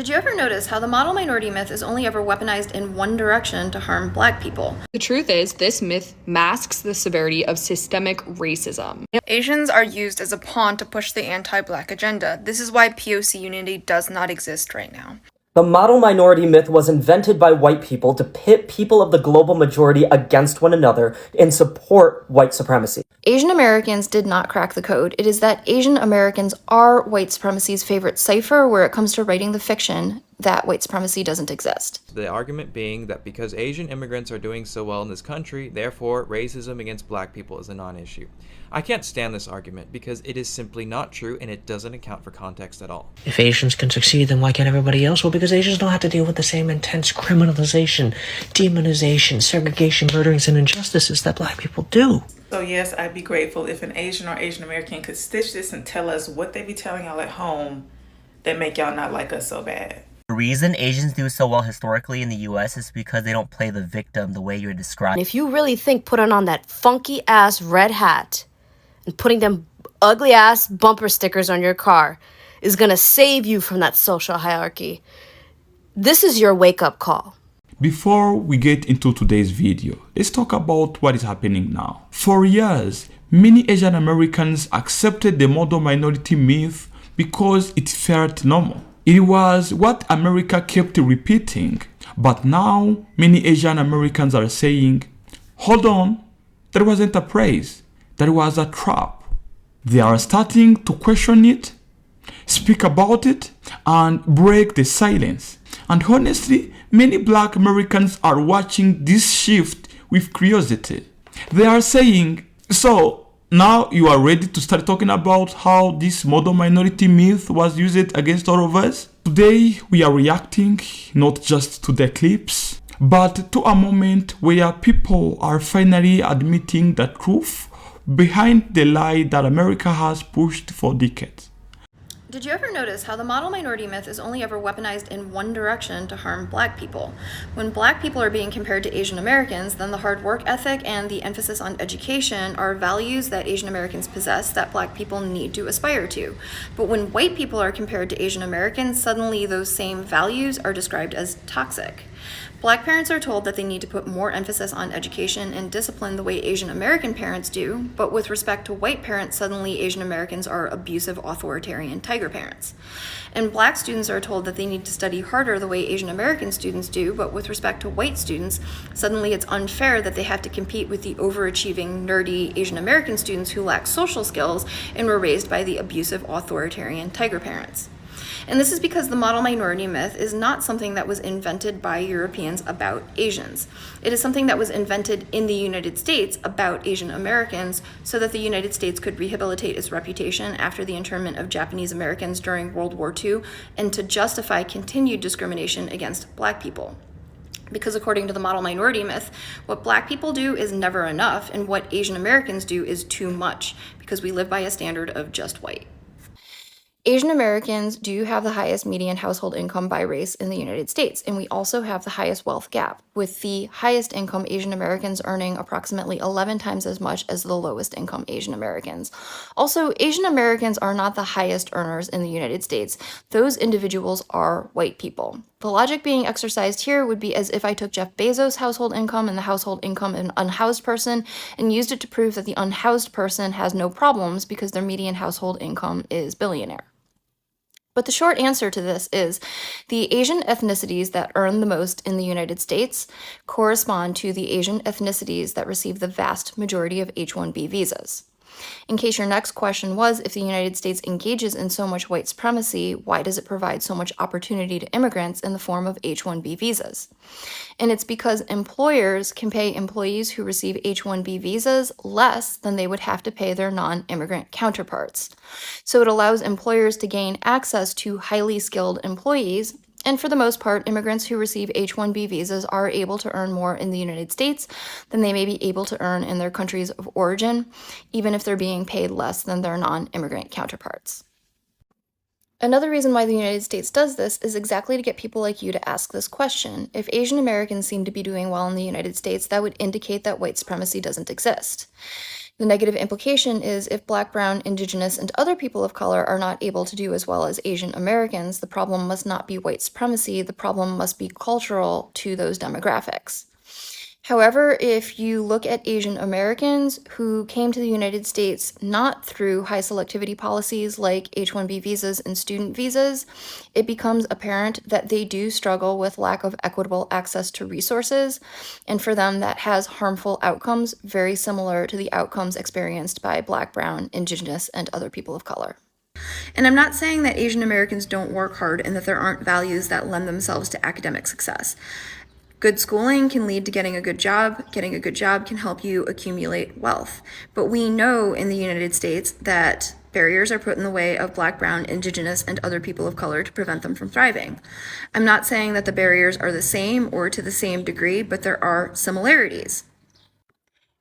Did you ever notice how the model minority myth is only ever weaponized in one direction to harm Black people? The truth is, this myth masks the severity of systemic racism. Asians are used as a pawn to push the anti-Black agenda. This is why POC unity does not exist right now. The model minority myth was invented by white people to pit people of the global majority against one another and support white supremacy. Asian Americans did not crack the code. It is that Asian Americans are white supremacy's favorite cipher where it comes to writing the fiction that white supremacy doesn't exist. The argument being that because Asian immigrants are doing so well in this country, therefore racism against Black people is a non-issue. I can't stand this argument because it is simply not true and it doesn't account for context at all. If Asians can succeed, then why can't everybody else? Well, because Asians don't have to deal with the same intense criminalization, demonization, segregation, murderings, and injustices that Black people do. So yes, I'd be grateful if an Asian or Asian American could stitch this and tell us what they be telling y'all at home that make y'all not like us so bad. The reason Asians do so well historically in the US is because they don't play the victim the way you're describing. If you really think putting on that funky ass red hat and putting them ugly ass bumper stickers on your car is gonna save you from that social hierarchy, this is your wake-up call. Before we get into today's video, let's talk about what is happening now. For years, many Asian Americans accepted the model minority myth because it felt normal. It was what America kept repeating. But now, many Asian Americans are saying, hold on, that wasn't a praise, that was a trap. They are starting to question it, speak about it, and break the silence. And honestly, many Black Americans are watching this shift with curiosity. They are saying, so now you are ready to start talking about how this model minority myth was used against all of us? Today we are reacting not just to the clips, but to a moment where people are finally admitting the truth behind the lie that America has pushed for decades. Did you ever notice how the model minority myth is only ever weaponized in one direction to harm Black people? When Black people are being compared to Asian Americans, then the hard work ethic and the emphasis on education are values that Asian Americans possess that Black people need to aspire to. But when white people are compared to Asian Americans, suddenly those same values are described as toxic. Black parents are told that they need to put more emphasis on education and discipline the way Asian American parents do, but with respect to white parents, suddenly Asian Americans are abusive, authoritarian tiger parents. And Black students are told that they need to study harder the way Asian American students do, but with respect to white students, suddenly it's unfair that they have to compete with the overachieving, nerdy Asian American students who lack social skills and were raised by the abusive, authoritarian tiger parents. And this is because the model minority myth is not something that was invented by Europeans about Asians. It is something that was invented in the United States about Asian Americans so that the United States could rehabilitate its reputation after the internment of Japanese Americans during World War II and to justify continued discrimination against Black people. Because according to the model minority myth, what Black people do is never enough and what Asian Americans do is too much because we live by a standard of just white. Asian Americans do have the highest median household income by race in the United States, and we also have the highest wealth gap, with the highest income Asian Americans earning approximately 11 times as much as the lowest income Asian Americans. Also, Asian Americans are not the highest earners in the United States. Those individuals are white people. The logic being exercised here would be as if I took Jeff Bezos' household income and the household income of an unhoused person and used it to prove that the unhoused person has no problems because their median household income is billionaire. But the short answer to this is the Asian ethnicities that earn the most in the United States correspond to the Asian ethnicities that receive the vast majority of H-1B visas. In case your next question was, if the United States engages in so much white supremacy, why does it provide so much opportunity to immigrants in the form of H-1B visas? And it's because employers can pay employees who receive H-1B visas less than they would have to pay their non-immigrant counterparts. So it allows employers to gain access to highly skilled employees. And for the most part, immigrants who receive H-1B visas are able to earn more in the United States than they may be able to earn in their countries of origin, even if they're being paid less than their non-immigrant counterparts. Another reason why the United States does this is exactly to get people like you to ask this question. If Asian Americans seem to be doing well in the United States, that would indicate that white supremacy doesn't exist. The negative implication is if Black, Brown, Indigenous, and other people of color are not able to do as well as Asian Americans, the problem must not be white supremacy, the problem must be cultural to those demographics. However, if you look at Asian Americans who came to the United States not through high selectivity policies like H-1B visas and student visas, it becomes apparent that they do struggle with lack of equitable access to resources, and for them that has harmful outcomes very similar to the outcomes experienced by Black, Brown, Indigenous, and other people of color. And I'm not saying that Asian Americans don't work hard and that there aren't values that lend themselves to academic success. Good schooling can lead to getting a good job. Getting a good job can help you accumulate wealth. But we know in the United States that barriers are put in the way of Black, Brown, Indigenous, and other people of color to prevent them from thriving. I'm not saying that the barriers are the same or to the same degree, but there are similarities.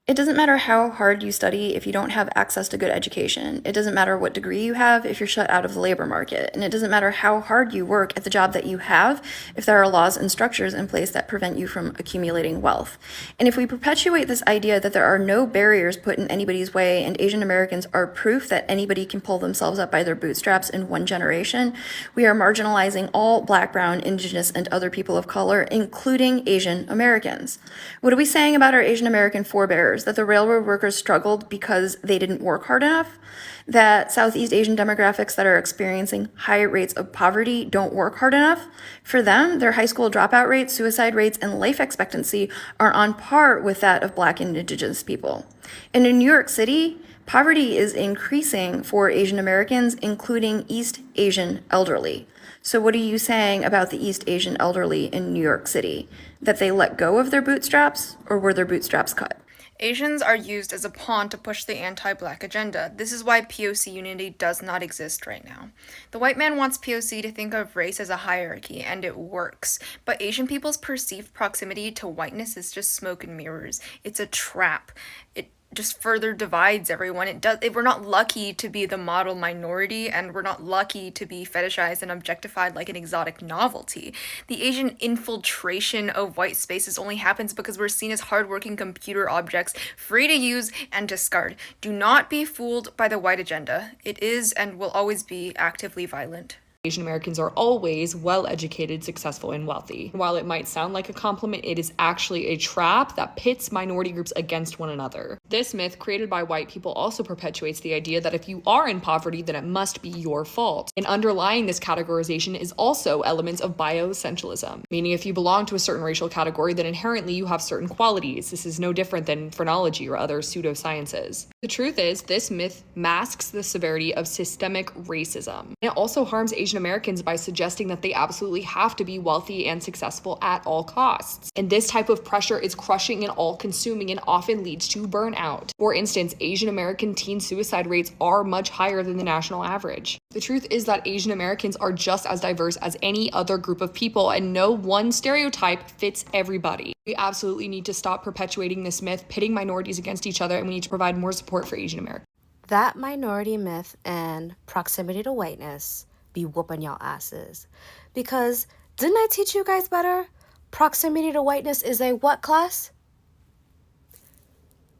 It doesn't matter how hard you study if you don't have access to good education. It doesn't matter what degree you have if you're shut out of the labor market. And it doesn't matter how hard you work at the job that you have if there are laws and structures in place that prevent you from accumulating wealth. And if we perpetuate this idea that there are no barriers put in anybody's way and Asian Americans are proof that anybody can pull themselves up by their bootstraps in one generation, we are marginalizing all Black, Brown, Indigenous, and other people of color, including Asian Americans. What are we saying about our Asian American forebears? That the railroad workers struggled because they didn't work hard enough, that Southeast Asian demographics that are experiencing high rates of poverty don't work hard enough. For them, their high school dropout rates, suicide rates, and life expectancy are on par with that of Black and Indigenous people. And in New York City, poverty is increasing for Asian Americans, including East Asian elderly. So what are you saying about the East Asian elderly in New York City? That they let go of their bootstraps, or were their bootstraps cut? Asians are used as a pawn to push the anti-Black agenda. This is why POC unity does not exist right now. The white man wants POC to think of race as a hierarchy, and it works. But Asian people's perceived proximity to whiteness is just smoke and mirrors. It's a trap. It just further divides everyone. We're not lucky to be the model minority, and we're not lucky to be fetishized and objectified like an exotic novelty. The Asian infiltration of white spaces only happens because we're seen as hardworking computer objects, free to use and discard. Do not be fooled by the white agenda. It is and will always be actively violent. Asian Americans are always well-educated, successful, and wealthy. While it might sound like a compliment, it is actually a trap that pits minority groups against one another. This myth, created by white people, also perpetuates the idea that if you are in poverty, then it must be your fault. And underlying this categorization is also elements of bioessentialism, meaning if you belong to a certain racial category, then inherently you have certain qualities. This is no different than phrenology or other pseudosciences. The truth is, this myth masks the severity of systemic racism. It also harms Asian Americans by suggesting that they absolutely have to be wealthy and successful at all costs. And this type of pressure is crushing and all-consuming and often leads to burnout. For instance, Asian American teen suicide rates are much higher than the national average. The truth is that Asian Americans are just as diverse as any other group of people, and no one stereotype fits everybody. We absolutely need to stop perpetuating this myth, pitting minorities against each other, and we need to provide more support for Asian Americans. That minority myth and proximity to whiteness be whooping y'all asses. Because didn't I teach you guys better? Proximity to whiteness is a what class?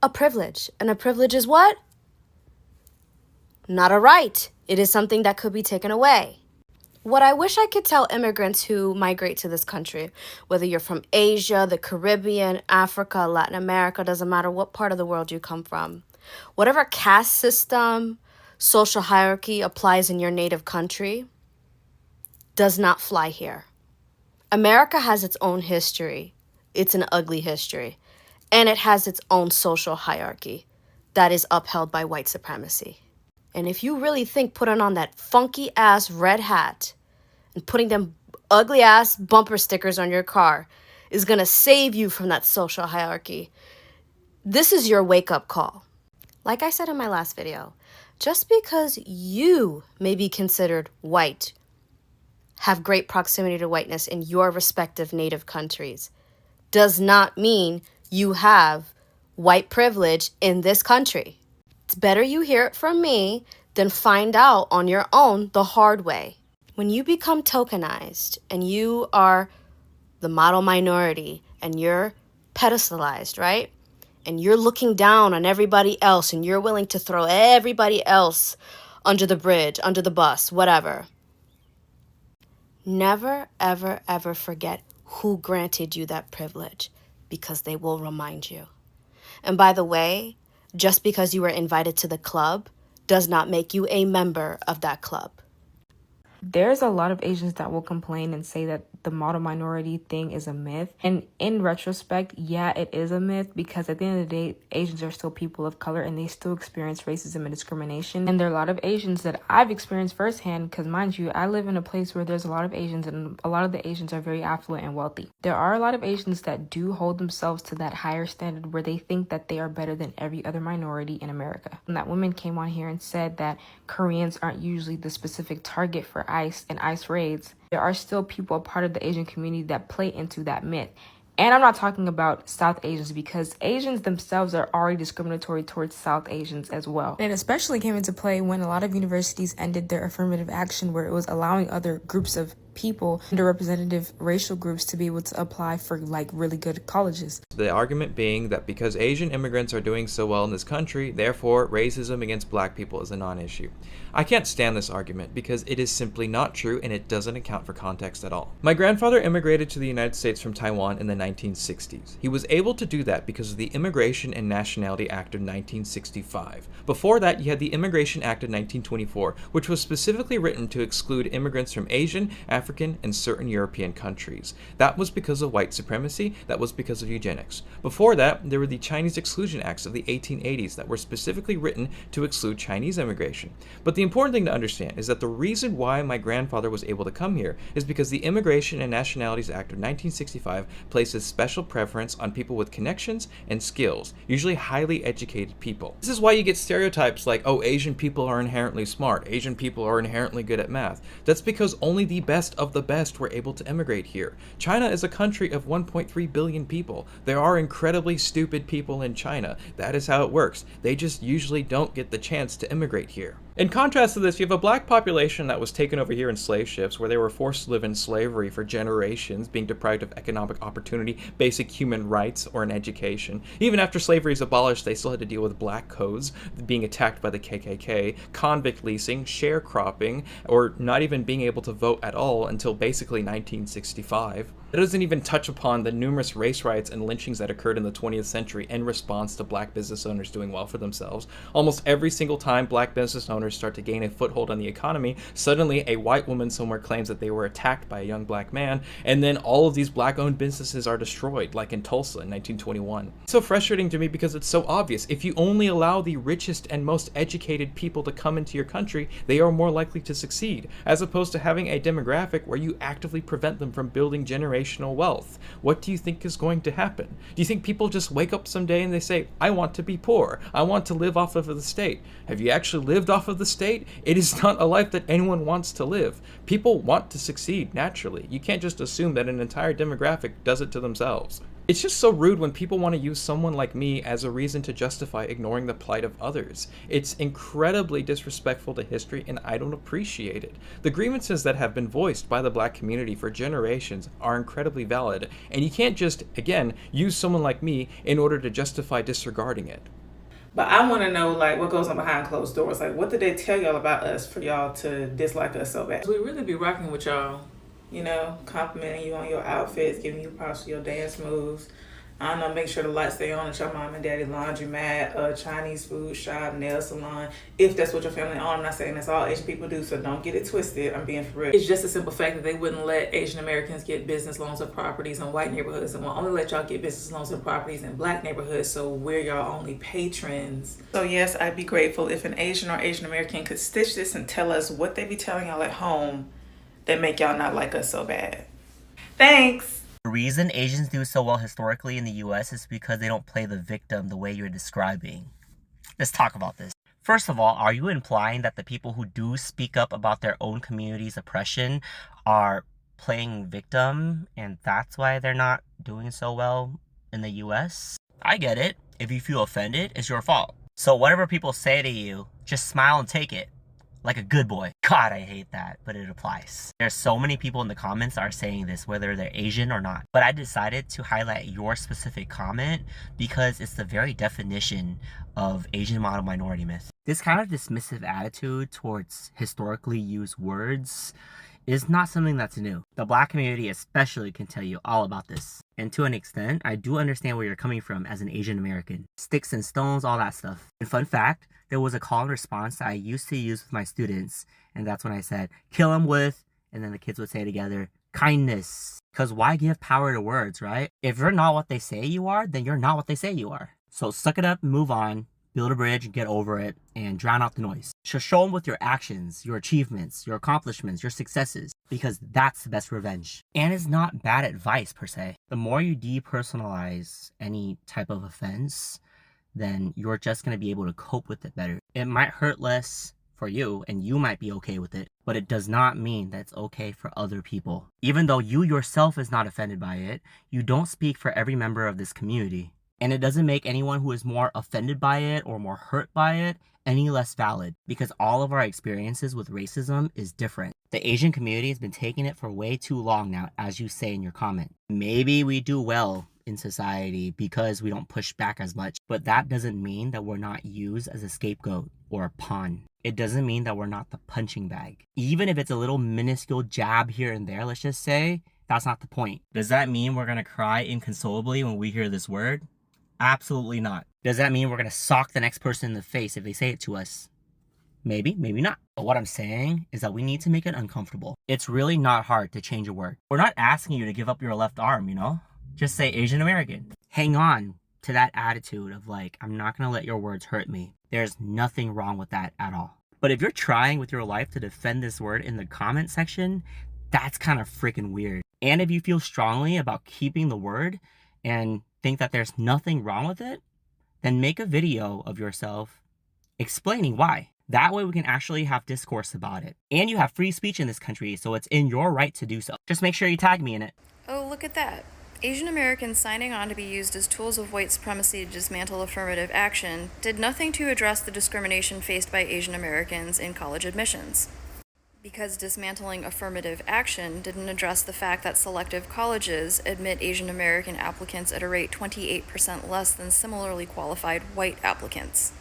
A privilege. And a privilege is what? Not a right. It is something that could be taken away. What I wish I could tell immigrants who migrate to this country, whether you're from Asia, the Caribbean, Africa, Latin America, doesn't matter what part of the world you come from. Whatever caste system, social hierarchy applies in your native country does not fly here. America has its own history. It's an ugly history. And it has its own social hierarchy that is upheld by white supremacy. And if you really think putting on that funky ass red hat and putting them ugly ass bumper stickers on your car is going to save you from that social hierarchy, this is your wake up call. Like I said in my last video, just because you may be considered white, have great proximity to whiteness in your respective native countries, does not mean you have white privilege in this country. It's better you hear it from me than find out on your own the hard way. When you become tokenized and you are the model minority and you're pedestalized, right? and you're looking down on everybody else and you're willing to throw everybody else under the bridge, under the bus, whatever. Never, ever, ever forget who granted you that privilege, because they will remind you. And by the way, just because you were invited to the club does not make you a member of that club. There's a lot of Asians that will complain and say that the model minority thing is a myth. And in retrospect, yeah, it is a myth, because at the end of the day, Asians are still people of color and they still experience racism and discrimination. And there are a lot of Asians that I've experienced firsthand, because mind you, I live in a place where there's a lot of Asians, and a lot of the Asians are very affluent and wealthy. There are a lot of Asians that do hold themselves to that higher standard where they think that they are better than every other minority in America. And that woman came on here and said that Koreans aren't usually the specific target for ICE and ICE raids. There are still people a part of the Asian community that play into that myth. And I'm not talking about South Asians, because Asians themselves are already discriminatory towards South Asians as well. And it especially came into play when a lot of universities ended their affirmative action, where it was allowing other groups of people, underrepresented racial groups, to be able to apply for like really good colleges. The argument being that because Asian immigrants are doing so well in this country, therefore racism against black people is a non-issue. I can't stand this argument because it is simply not true and it doesn't account for context at all. My grandfather immigrated to the United States from Taiwan in the 1960s. He was able to do that because of the Immigration and Nationality Act of 1965. Before that, you had the Immigration Act of 1924, which was specifically written to exclude immigrants from Asian, African, and certain European countries. That was because of white supremacy, that was because of eugenics. Before that, there were the Chinese Exclusion Acts of the 1880s that were specifically written to exclude Chinese immigration. But the important thing to understand is that the reason why my grandfather was able to come here is because the Immigration and Nationalities Act of 1965 places special preference on people with connections and skills, usually highly educated people. This is why you get stereotypes like, oh, Asian people are inherently smart, Asian people are inherently good at math. That's because only the best of the best were able to immigrate here. China is a country of 1.3 billion people. There are incredibly stupid people in China. That is how it works. They just usually don't get the chance to immigrate here. In contrast to this, you have a black population that was taken over here in slave ships, where they were forced to live in slavery for generations, being deprived of economic opportunity, basic human rights, or an education. Even after slavery is abolished, they still had to deal with black codes, being attacked by the KKK, convict leasing, sharecropping, or not even being able to vote at all until basically 1965. It doesn't even touch upon the numerous race riots and lynchings that occurred in the 20th century in response to black business owners doing well for themselves. Almost every single time black business owners start to gain a foothold on the economy, suddenly a white woman somewhere claims that they were attacked by a young black man, and then all of these black-owned businesses are destroyed, like in Tulsa in 1921. It's so frustrating to me because it's so obvious. If you only allow the richest and most educated people to come into your country, they are more likely to succeed, as opposed to having a demographic where you actively prevent them from building generational wealth. What do you think is going to happen? Do you think people just wake up someday and they say, I want to be poor, I want to live off of the state? Have you actually lived off of the state? It is not a life that anyone wants to live. People want to succeed naturally. You can't just assume that an entire demographic does it to themselves. It's just so rude when people want to use someone like me as a reason to justify ignoring the plight of others. It's incredibly disrespectful to history, and I don't appreciate it. The grievances that have been voiced by the black community for generations are incredibly valid, and you can't just, again, use someone like me in order to justify disregarding it. But I want to know, like, what goes on behind closed doors. Like, what did they tell y'all about us for y'all to dislike us so bad? We really be rocking with y'all. You know, complimenting you on your outfits, giving you props for your dance moves. I don't know, make sure the lights stay on at your mom and daddy laundromat, Chinese food shop, nail salon, if that's what your family on. I'm not saying that's all Asian people do, so don't get it twisted. I'm being for real. It's just a simple fact that they wouldn't let Asian Americans get business loans or properties in white neighborhoods, and will only let y'all get business loans and properties in black neighborhoods, so we're y'all only patrons. So yes, I'd be grateful if an Asian or Asian American could stitch this and tell us what they be telling y'all at home that make y'all not like us so bad. Thanks! The reason Asians do so well historically in the US is because they don't play the victim the way you're describing. Let's talk about this. First of all, are you implying that the people who do speak up about their own community's oppression are playing victim, and that's why they're not doing so well in the US? I get it. If you feel offended, it's your fault. So whatever people say to you, just smile and take it. Like a good boy. God, I hate that, but it applies. There's so many people in the comments that are saying this, whether they're Asian or not. But I decided to highlight your specific comment because it's the very definition of Asian model minority myth. This kind of dismissive attitude towards historically used words is not something that's new. The Black community especially can tell you all about this. And to an extent, I do understand where you're coming from as an Asian American. Sticks and stones, all that stuff. And fun fact, there was a call and response that I used to use with my students, and that's when I said, kill them with, and then the kids would say together, kindness. Because why give power to words, right? If you're not what they say you are, then you're not what they say you are. So suck it up, move on, build a bridge, get over it, and drown out the noise. Just show them with your actions, your achievements, your accomplishments, your successes, because that's the best revenge. And it's not bad advice per se. The more you depersonalize any type of offense, then you're just going to be able to cope with it better. It might hurt less for you, and you might be okay with it, but it does not mean that it's okay for other people. Even though you yourself is not offended by it, you don't speak for every member of this community. And it doesn't make anyone who is more offended by it or more hurt by it any less valid, because all of our experiences with racism is different. The Asian community has been taking it for way too long now, as you say in your comment. Maybe we do well in society because we don't push back as much, but that doesn't mean that we're not used as a scapegoat or a pawn. It doesn't mean that we're not the punching bag. Even if it's a little minuscule jab here and there, let's just say, that's not the point. Does that mean we're gonna cry inconsolably when we hear this word? Absolutely not. Does that mean we're gonna sock the next person in the face if they say it to us? Maybe, maybe not. But what I'm saying is that we need to make it uncomfortable. It's really not hard to change a word. We're not asking you to give up your left arm, you know? Just say Asian American. Hang on to that attitude of like, I'm not gonna let your words hurt me. There's nothing wrong with that at all. But if you're trying with your life to defend this word in the comment section, that's kind of freaking weird. And if you feel strongly about keeping the word and think that there's nothing wrong with it, then make a video of yourself explaining why. That way we can actually have discourse about it. And you have free speech in this country, so it's in your right to do so. Just make sure you tag me in it. Oh, look at that. Asian Americans signing on to be used as tools of white supremacy to dismantle affirmative action did nothing to address the discrimination faced by Asian Americans in college admissions. Because dismantling affirmative action didn't address the fact that selective colleges admit Asian American applicants at a rate 28% less than similarly qualified white applicants.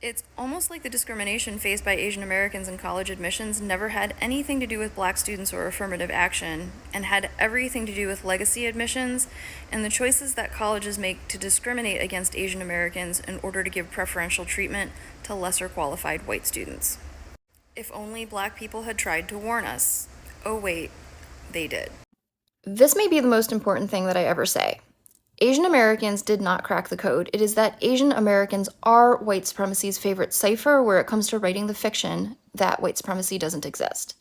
It's almost like the discrimination faced by Asian Americans in college admissions never had anything to do with black students or affirmative action, and had everything to do with legacy admissions and the choices that colleges make to discriminate against Asian Americans in order to give preferential treatment to lesser qualified white students. If only black people had tried to warn us. Oh wait, they did. This may be the most important thing that I ever say. Asian Americans did not crack the code. It is that Asian Americans are white supremacy's favorite cipher where it comes to writing the fiction that white supremacy doesn't exist.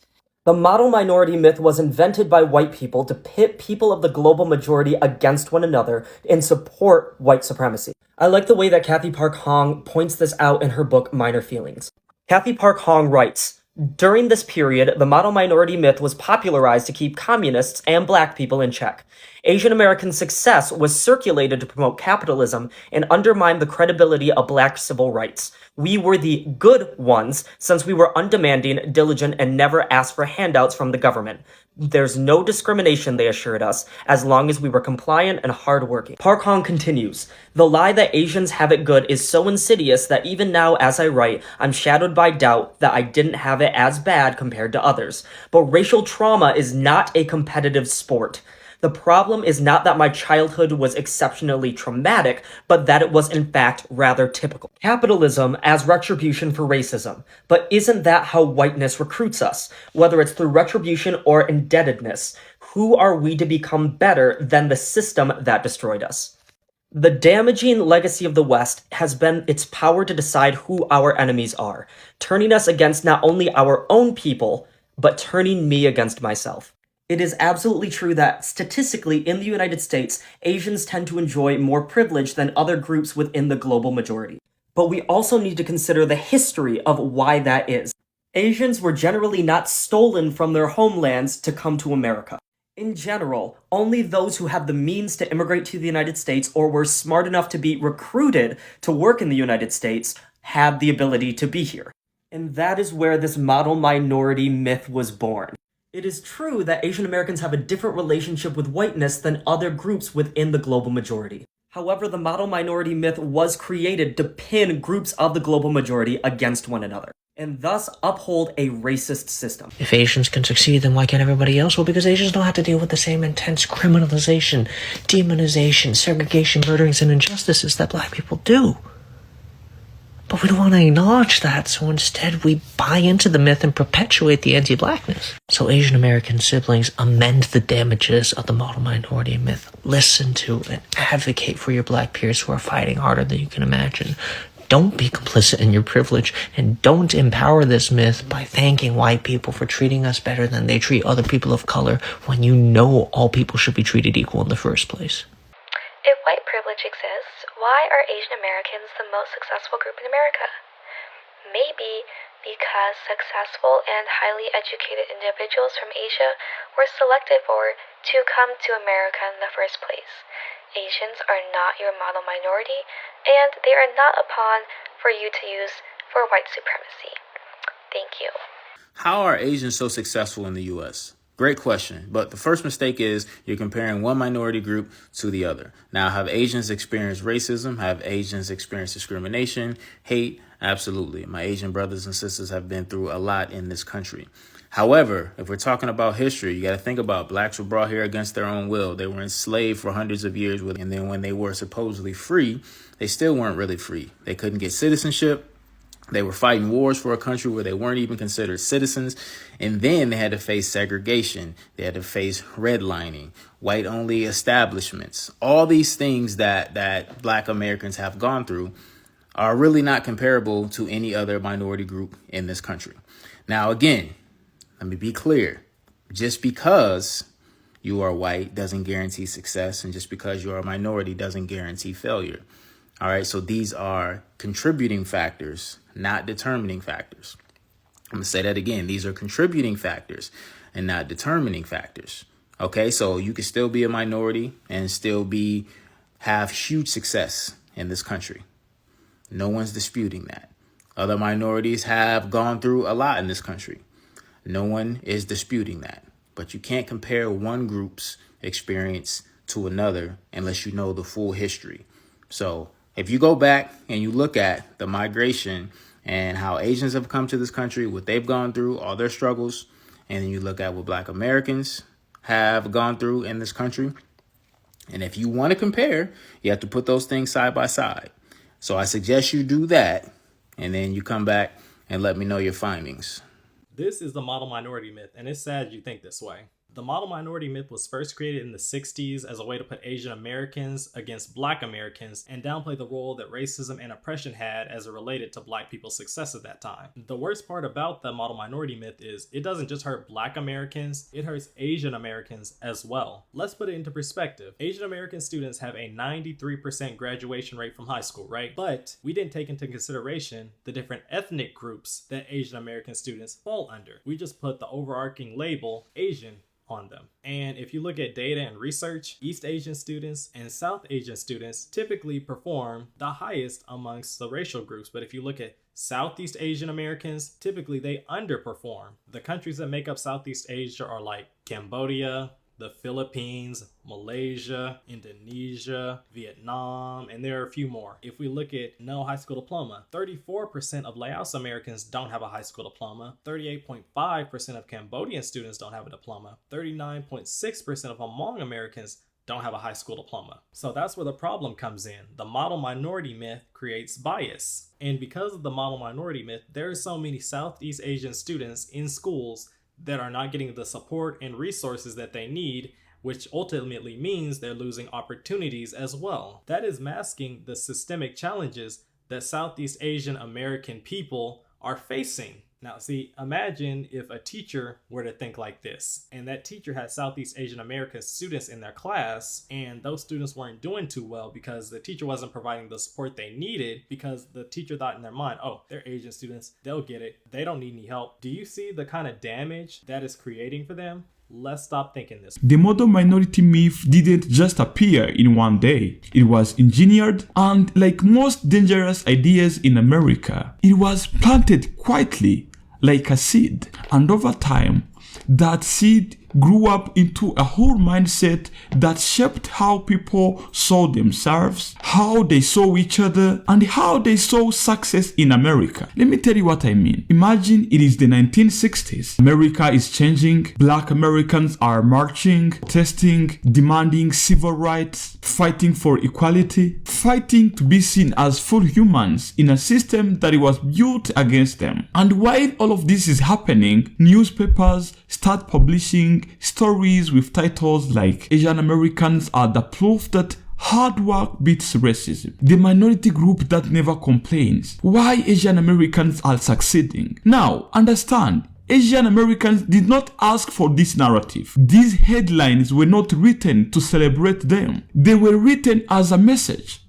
The model minority myth was invented by white people to pit people of the global majority against one another and support white supremacy. I like the way that Kathy Park Hong points this out in her book, Minor Feelings. Kathy Park Hong writes, during this period, the model minority myth was popularized to keep communists and black people in check. Asian American success was circulated to promote capitalism and undermine the credibility of black civil rights. We were the good ones since we were undemanding, diligent, and never asked for handouts from the government. There's no discrimination, they assured us, as long as we were compliant and hardworking. Park Hong continues, the lie that Asians have it good is so insidious that even now as I write, I'm shadowed by doubt that I didn't have it as bad compared to others. But racial trauma is not a competitive sport. The problem is not that my childhood was exceptionally traumatic, but that it was in fact rather typical. Capitalism as retribution for racism. But isn't that how whiteness recruits us? Whether it's through retribution or indebtedness, who are we to become better than the system that destroyed us? The damaging legacy of the West has been its power to decide who our enemies are, turning us against not only our own people, but turning me against myself. It is absolutely true that, statistically, in the United States, Asians tend to enjoy more privilege than other groups within the global majority. But we also need to consider the history of why that is. Asians were generally not stolen from their homelands to come to America. In general, only those who have the means to immigrate to the United States or were smart enough to be recruited to work in the United States had the ability to be here. And that is where this model minority myth was born. It is true that Asian Americans have a different relationship with whiteness than other groups within the global majority. However, the model minority myth was created to pin groups of the global majority against one another, and thus uphold a racist system. If Asians can succeed, then why can't everybody else? Well, because Asians don't have to deal with the same intense criminalization, demonization, segregation, murderings, and injustices that black people do. But we don't want to acknowledge that, so instead we buy into the myth and perpetuate the anti-blackness. So Asian American siblings, amend the damages of the model minority myth. Listen to and advocate for your black peers who are fighting harder than you can imagine. Don't be complicit in your privilege, and don't empower this myth by thanking white people for treating us better than they treat other people of color when you know all people should be treated equal in the first place. If white privilege exists, why are Asian Americans the most successful group in America? Maybe because successful and highly educated individuals from Asia were selected for to come to America in the first place. Asians are not your model minority, and they are not a pawn for you to use for white supremacy. Thank you. How are Asians so successful in the U.S.? Great question. But the first mistake is you're comparing one minority group to the other. Now, have Asians experienced racism? Have Asians experienced discrimination, hate? Absolutely. My Asian brothers and sisters have been through a lot in this country. However, if we're talking about history, you got to think about blacks were brought here against their own will. They were enslaved for hundreds of years. And then when they were supposedly free, they still weren't really free. They couldn't get citizenship. They were fighting wars for a country where they weren't even considered citizens. And then they had to face segregation. They had to face redlining, white-only establishments. All these things that black Americans have gone through are really not comparable to any other minority group in this country. Now, again, let me be clear. Just because you are white doesn't guarantee success. And just because you are a minority doesn't guarantee failure. All right, so these are contributing factors, not determining factors. I'm going to say that again. These are contributing factors and not determining factors. Okay, so you can still be a minority and still have huge success in this country. No one's disputing that. Other minorities have gone through a lot in this country. No one is disputing that. But you can't compare one group's experience to another unless you know the full history. So if you go back and you look at the migration and how Asians have come to this country, what they've gone through, all their struggles, and then you look at what black Americans have gone through in this country. And if you want to compare, you have to put those things side by side. So I suggest you do that, and then you come back and let me know your findings. This is the model minority myth, and it's sad you think this way. The model minority myth was first created in the 60s as a way to put Asian Americans against Black Americans and downplay the role that racism and oppression had as it related to Black people's success at that time. The worst part about the model minority myth is it doesn't just hurt Black Americans, it hurts Asian Americans as well. Let's put it into perspective. Asian American students have a 93% graduation rate from high school, right? But we didn't take into consideration the different ethnic groups that Asian American students fall under. We just put the overarching label Asian on them. And if you look at data and research, East Asian students and South Asian students typically perform the highest amongst the racial groups. But if you look at Southeast Asian Americans, typically they underperform. The countries that make up Southeast Asia are like Cambodia, the Philippines, Malaysia, Indonesia, Vietnam, and there are a few more. If we look at no high school diploma, 34% of Laos Americans don't have a high school diploma, 38.5% of Cambodian students don't have a diploma, 39.6% of Hmong Americans don't have a high school diploma. So that's where the problem comes in. The model minority myth creates bias. And because of the model minority myth, there are so many Southeast Asian students in schools that are not getting the support and resources that they need, which ultimately means they're losing opportunities as well. That is masking the systemic challenges that Southeast Asian American people are facing. Now, see, imagine if a teacher were to think like this, and that teacher had Southeast Asian American students in their class, and those students weren't doing too well because the teacher wasn't providing the support they needed because the teacher thought in their mind, oh, they're Asian students, they'll get it, they don't need any help. Do you see the kind of damage that is creating for them? Let's stop thinking this. The model minority myth didn't just appear in one day. It was engineered, and like most dangerous ideas in America, it was planted quietly like a seed. And over time, that seed grew up into a whole mindset that shaped how people saw themselves, how they saw each other, and how they saw success in America. Let me tell you what I mean. Imagine it is the 1960s. America is changing. Black Americans are marching, protesting, demanding civil rights, fighting for equality, fighting to be seen as full humans in a system that was built against them. And while all of this is happening, newspapers start publishing stories with titles like Asian Americans are the proof that hard work beats racism. The minority group that never complains. Why Asian Americans are succeeding. Now, understand, Asian Americans did not ask for this narrative. These headlines were not written to celebrate them. They were written as a message,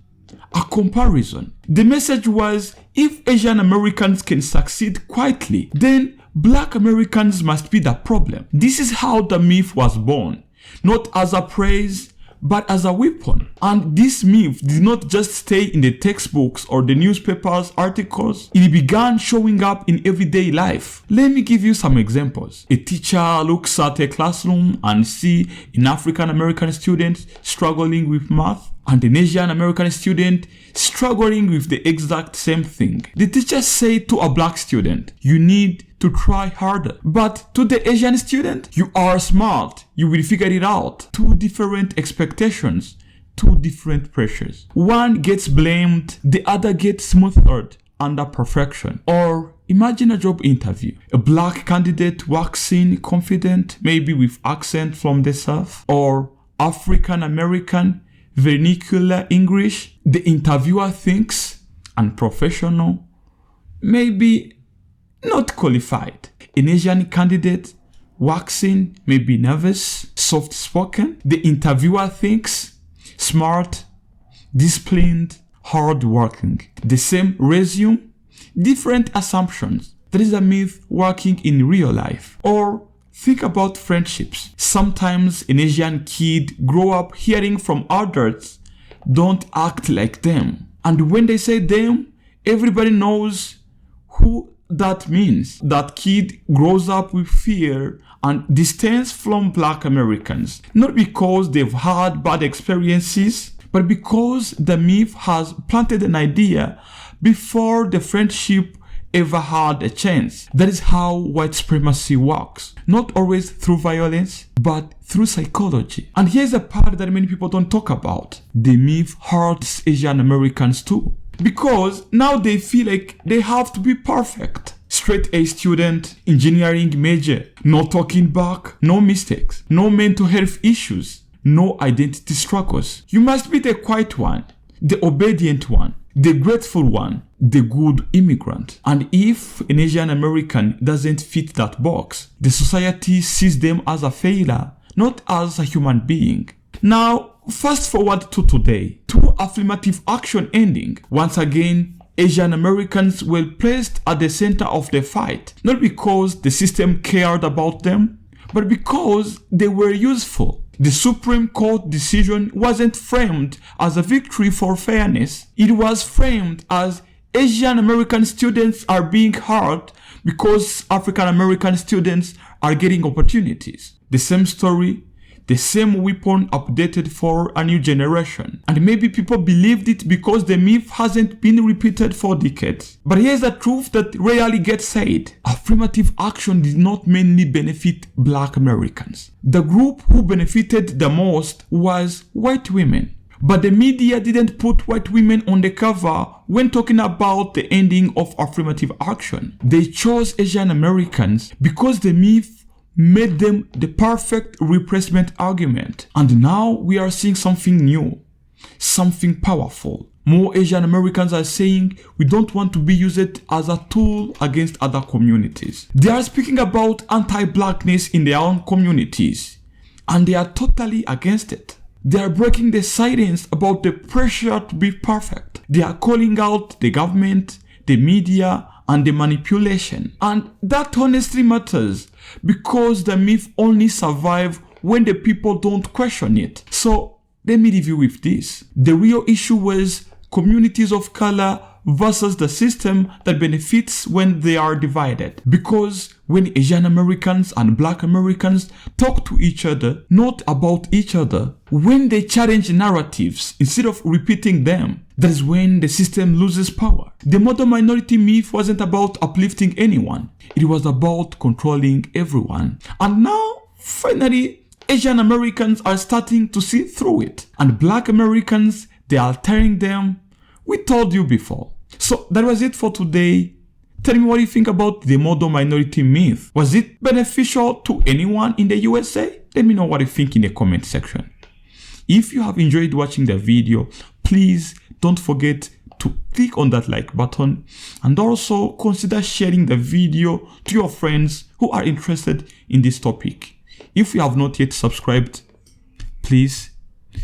a comparison. The message was, if Asian Americans can succeed quietly, then Black Americans must be the problem. This is how the myth was born, not as a praise, but as a weapon. And this myth did not just stay in the textbooks or the newspapers articles. It began showing up in everyday life. Let me give you some examples. A teacher looks at a classroom and sees an African American student struggling with math and an Asian American student struggling with the exact same thing. The teacher said to a black student, "You need to try harder." But to the Asian student, "You are smart, you will figure it out." Two different expectations, two different pressures. One gets blamed, the other gets smothered under perfection. Or imagine a job interview. A black candidate walks in confident, maybe with accent from the South, or African American, vernacular English. The interviewer thinks unprofessional, maybe not qualified. An Asian candidate walks in, maybe nervous, soft-spoken. The interviewer thinks smart, disciplined, hard-working. The same resume, different assumptions. There is a myth working in real life. Or think about friendships. Sometimes an Asian kid grow up hearing from adults, "Don't act like them." And when they say them, everybody knows who that means. That kid grows up with fear and distance from Black Americans. Not because they've had bad experiences, but because the myth has planted an idea before the friendship ever had a chance. That is how white supremacy works. Not always through violence, but through psychology. And here's a part that many people don't talk about. The myth hurts Asian Americans too. Because now they feel like they have to be perfect. Straight A student, engineering major, no talking back, no mistakes, no mental health issues, no identity struggles. You must be the quiet one, the obedient one, the grateful one, the good immigrant. And if an Asian American doesn't fit that box, the society sees them as a failure, not as a human being. Now, fast forward to today, to affirmative action ending. Once again, Asian Americans were placed at the center of the fight, not because the system cared about them, but because they were useful. The Supreme Court decision wasn't framed as a victory for fairness. It was framed as Asian American students are being hurt because African American students are getting opportunities. The same story, the same weapon updated for a new generation. And maybe people believed it because the myth hasn't been repeated for decades. But here's the truth that rarely gets said. Affirmative action did not mainly benefit Black Americans. The group who benefited the most was white women. But the media didn't put white women on the cover when talking about the ending of affirmative action. They chose Asian Americans because the myth made them the perfect replacement argument. And now we are seeing something new, something powerful. More Asian Americans are saying we don't want to be used as a tool against other communities. They are speaking about anti-blackness in their own communities, and they are totally against it. They are breaking the silence about the pressure to be perfect. They are calling out the government, the media, and the manipulation. And that honestly matters because the myth only survives when the people don't question it. So let me leave you with this. The real issue was communities of color versus the system that benefits when they are divided. Because when Asian Americans and Black Americans talk to each other, not about each other, when they challenge narratives instead of repeating them, that is when the system loses power. The model minority myth wasn't about uplifting anyone. It was about controlling everyone. And now, finally, Asian Americans are starting to see through it. And Black Americans, they are telling them, we told you before. So that was it for today. Tell me what you think about the model minority myth. Was it beneficial to anyone in the USA? Let me know what you think in the comment section. If you have enjoyed watching the video, please don't forget to click on that like button and also consider sharing the video to your friends who are interested in this topic. If you have not yet subscribed, please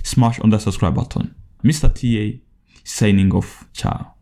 smash on the subscribe button. Mr. TA signing off. Ciao.